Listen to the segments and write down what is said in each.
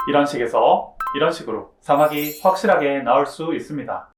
이런 식에서 이런 식으로 사막이 확실하게 나올 수 있습니다.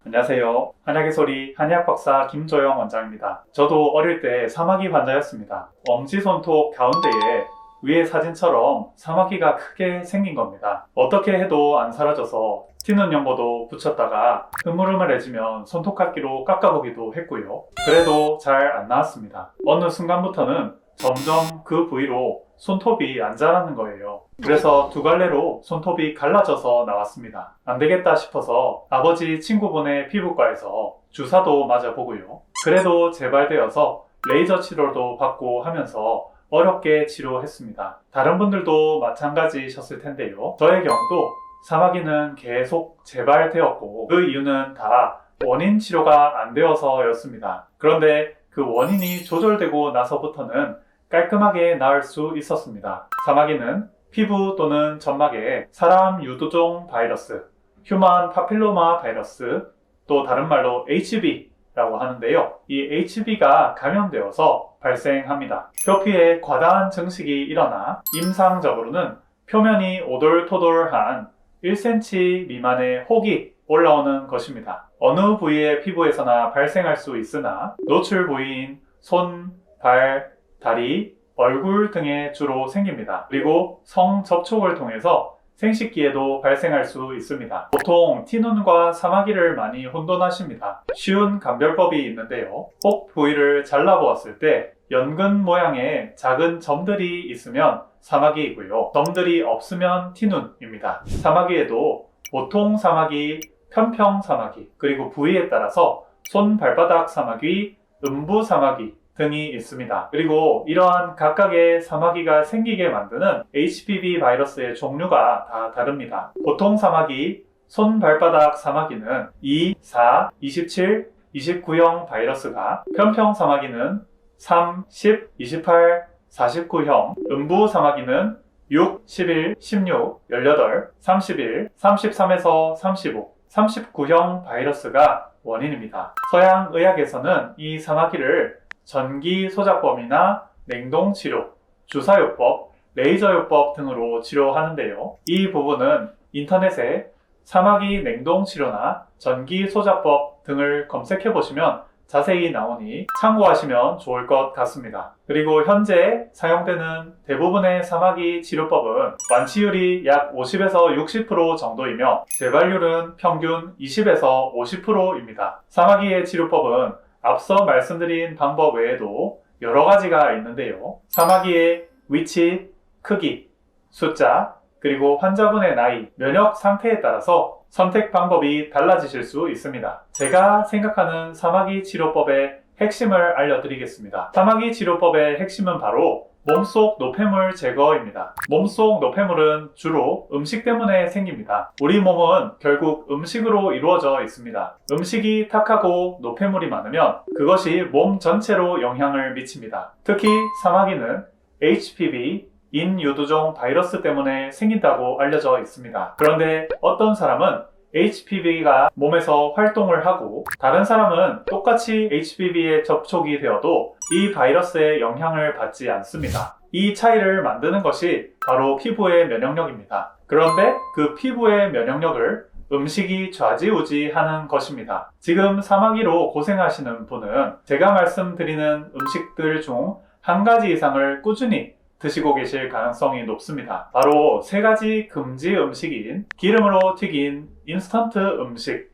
안녕하세요. 한약의 소리 한의학 박사 김조영 원장입니다. 저도 어릴 때 사마귀 환자였습니다. 엄지손톱 가운데에 위의 사진처럼 사마귀가 크게 생긴 겁니다. 어떻게 해도 안 사라져서 튀는 연고도 붙였다가 흐물흐물해지면 손톱깎이로 깎아보기도 했고요. 그래도 잘 안 나왔습니다. 어느 순간부터는 점점 그 부위로 손톱이 안 자라는 거예요. 그래서 두 갈래로 손톱이 갈라져서 나왔습니다. 안 되겠다 싶어서 아버지 친구분의 피부과에서 주사도 맞아보고요. 그래도 재발되어서 레이저 치료도 받고 하면서 어렵게 치료했습니다. 다른 분들도 마찬가지셨을 텐데요. 저의 경우도 사마귀는 계속 재발되었고 그 이유는 다 원인 치료가 안 되어서였습니다. 그런데 그 원인이 조절되고 나서부터는 깔끔하게 나을 수 있었습니다. 사마귀는 피부 또는 점막에 사람 유두종 바이러스, 휴먼 파필로마 바이러스, 또 다른 말로 HB라고 하는데요. 이 HB가 감염되어서 발생합니다. 표피에 과다한 증식이 일어나 임상적으로는 표면이 오돌토돌한 1cm 미만의 혹이 올라오는 것입니다. 어느 부위의 피부에서나 발생할 수 있으나 노출 부위인 손, 발, 다리, 얼굴 등에 주로 생깁니다. 그리고 성접촉을 통해서 생식기에도 발생할 수 있습니다. 보통 티눈과 사마귀를 많이 혼돈하십니다. 쉬운 감별법이 있는데요. 혹 부위를 잘라보았을 때 연근 모양의 작은 점들이 있으면 사마귀이고요. 점들이 없으면 티눈입니다. 사마귀에도 보통 사마귀, 편평 사마귀, 그리고 부위에 따라서 손, 발바닥 사마귀, 음부 사마귀 등이 있습니다. 그리고 이러한 각각의 사마귀가 생기게 만드는 HPV 바이러스의 종류가 다 다릅니다. 보통 사마귀, 손, 발바닥 사마귀는 2, 4, 27, 29형 바이러스가, 편평 사마귀는 3, 10, 28, 49형, 음부 사마귀는 6, 11, 16, 18, 31, 33에서 35, 39형 바이러스가 원인입니다. 서양 의학에서는 이 사마귀를 전기소자법이나 냉동치료, 주사요법, 레이저요법 등으로 치료하는데요. 이 부분은 인터넷에 사마귀 냉동치료나 전기소자법 등을 검색해보시면 자세히 나오니 참고하시면 좋을 것 같습니다. 그리고 현재 사용되는 대부분의 사마귀 치료법은 완치율이 약 50에서 60% 정도이며 재발률은 평균 20에서 50%입니다. 사마귀의 치료법은 앞서 말씀드린 방법 외에도 여러 가지가 있는데요. 사마귀의 위치, 크기, 숫자, 그리고 환자분의 나이, 면역 상태에 따라서 선택 방법이 달라지실 수 있습니다. 제가 생각하는 사마귀 치료법의 핵심을 알려드리겠습니다. 사마귀 치료법의 핵심은 바로 몸속 노폐물 제거입니다. 몸속 노폐물은 주로 음식 때문에 생깁니다. 우리 몸은 결국 음식으로 이루어져 있습니다. 음식이 탁하고 노폐물이 많으면 그것이 몸 전체로 영향을 미칩니다. 특히 사마귀는 HPV, 인유두종 바이러스 때문에 생긴다고 알려져 있습니다. 그런데 어떤 사람은 HPV가 몸에서 활동을 하고 다른 사람은 똑같이 HPV에 접촉이 되어도 이 바이러스의 영향을 받지 않습니다. 이 차이를 만드는 것이 바로 피부의 면역력입니다. 그런데 그 피부의 면역력을 음식이 좌지우지하는 것입니다. 지금 사마귀로 고생하시는 분은 제가 말씀드리는 음식들 중 한 가지 이상을 꾸준히 드시고 계실 가능성이 높습니다. 바로 세 가지 금지 음식인 기름으로 튀긴 인스턴트 음식,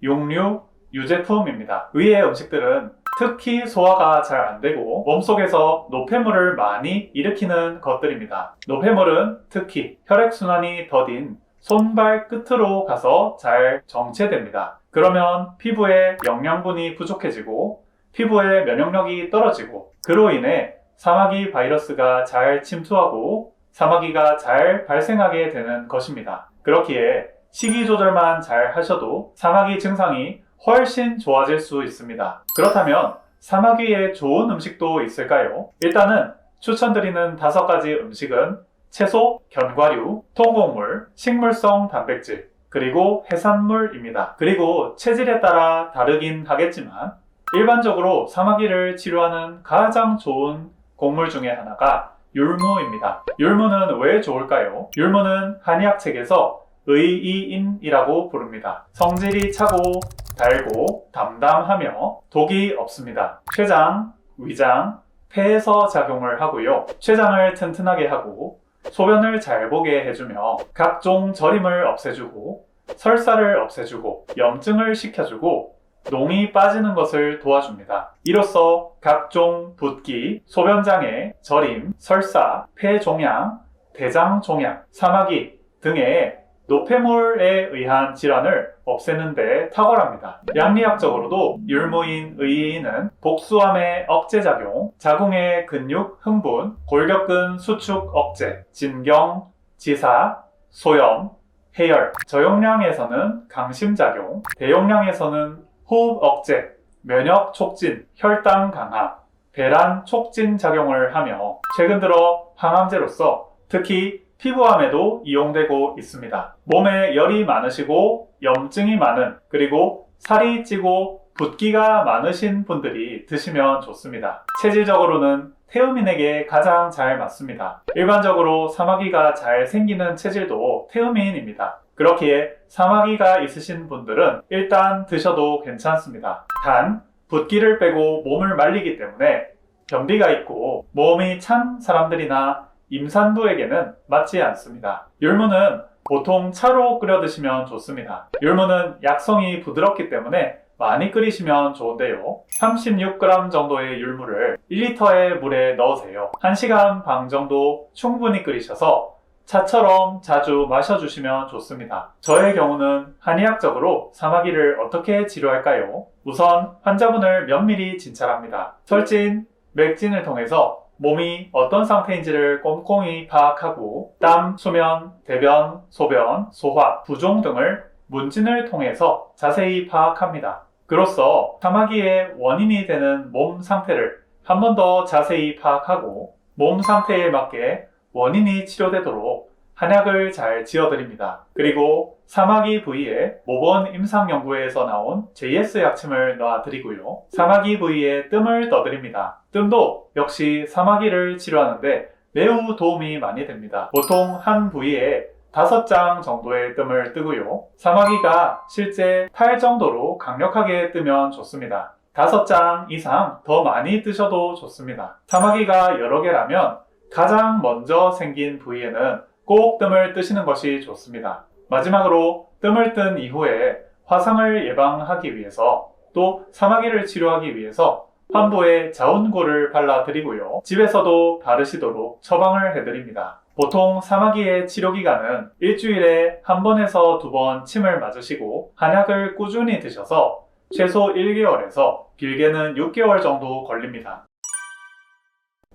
육류, 유제품입니다. 위의 음식들은 특히 소화가 잘 안되고 몸속에서 노폐물을 많이 일으키는 것들입니다. 노폐물은 특히 혈액순환이 더딘 손발 끝으로 가서 잘 정체됩니다. 그러면 피부에 영양분이 부족해지고 피부의 면역력이 떨어지고 그로 인해 사마귀 바이러스가 잘 침투하고 사마귀가 잘 발생하게 되는 것입니다. 그렇기에 식이 조절만 잘 하셔도 사마귀 증상이 훨씬 좋아질 수 있습니다. 그렇다면 사마귀에 좋은 음식도 있을까요? 일단은 추천드리는 5가지 음식은 채소, 견과류, 통곡물, 식물성 단백질, 그리고 해산물입니다. 그리고 체질에 따라 다르긴 하겠지만 일반적으로 사마귀를 치료하는 가장 좋은 곡물 중에 하나가 율무입니다. 율무는 왜 좋을까요? 율무는 한의학 책에서 의이인이라고 부릅니다. 성질이 차고 달고 담담하며 독이 없습니다. 췌장, 위장, 폐에서 작용을 하고요. 췌장을 튼튼하게 하고 소변을 잘 보게 해주며 각종 저림을 없애주고 설사를 없애주고 염증을 식혀주고 농이 빠지는 것을 도와줍니다. 이로써 각종 붓기, 소변장애, 저림, 설사, 폐종양, 대장종양, 사마귀 등의 노폐물에 의한 질환을 없애는 데 탁월합니다. 양리학적으로도 율무인, 의인은 복수암의 억제작용, 자궁의 근육 흥분, 골격근 수축 억제, 진경, 지사, 소염, 해열, 저용량에서는 강심작용, 대용량에서는 호흡 억제, 면역 촉진, 혈당 강화, 배란 촉진 작용을 하며 최근 들어 항암제로서 특히 피부암에도 이용되고 있습니다. 몸에 열이 많으시고 염증이 많은 그리고 살이 찌고 붓기가 많으신 분들이 드시면 좋습니다. 체질적으로는 태음인에게 가장 잘 맞습니다. 일반적으로 사마귀가 잘 생기는 체질도 태음인입니다. 그렇기에 사마귀가 있으신 분들은 일단 드셔도 괜찮습니다. 단, 붓기를 빼고 몸을 말리기 때문에 변비가 있고 몸이 찬 사람들이나 임산부에게는 맞지 않습니다. 율무는 보통 차로 끓여 드시면 좋습니다. 율무는 약성이 부드럽기 때문에 많이 끓이시면 좋은데요. 36g 정도의 율무를 1리터의 물에 넣으세요. 1시간 반 정도 충분히 끓이셔서 차처럼 자주 마셔주시면 좋습니다. 저의 경우는 한의학적으로 사마귀를 어떻게 치료할까요? 우선 환자분을 면밀히 진찰합니다. 설진, 맥진을 통해서 몸이 어떤 상태인지를 꼼꼼히 파악하고 땀, 수면, 대변, 소변, 소화, 부종 등을 문진을 통해서 자세히 파악합니다. 그로써 사마귀의 원인이 되는 몸 상태를 한 번 더 자세히 파악하고 몸 상태에 맞게 원인이 치료되도록 한약을 잘 지어드립니다. 그리고 사마귀 부위에 모본 임상연구에서 나온 JS 약침을 놔드리고요. 사마귀 부위에 뜸을 떠드립니다. 뜸도 역시 사마귀를 치료하는데 매우 도움이 많이 됩니다. 보통 한 부위에 5장 정도의 뜸을 뜨고요. 사마귀가 실제 8 정도로 강력하게 뜨면 좋습니다. 5장 이상 더 많이 뜨셔도 좋습니다. 사마귀가 여러 개라면 가장 먼저 생긴 부위에는 꼭 뜸을 뜨시는 것이 좋습니다. 마지막으로 뜸을 뜬 이후에 화상을 예방하기 위해서 또 사마귀를 치료하기 위해서 환부에 자운고를 발라드리고요. 집에서도 바르시도록 처방을 해드립니다. 보통 사마귀의 치료기간은 일주일에 1번에서 2번 침을 맞으시고 한약을 꾸준히 드셔서 최소 1개월에서 길게는 6개월 정도 걸립니다.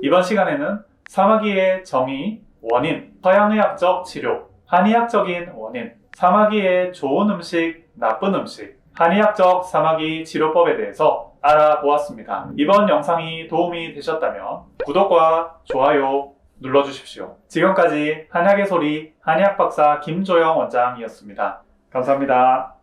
이번 시간에는 사마귀의 정의, 원인, 서양의학적 치료, 한의학적인 원인, 사마귀의 좋은 음식, 나쁜 음식, 한의학적 사마귀 치료법에 대해서 알아보았습니다. 이번 영상이 도움이 되셨다면 구독과 좋아요 눌러주십시오. 지금까지 한약의 소리 한의학박사 김조영 원장이었습니다. 감사합니다.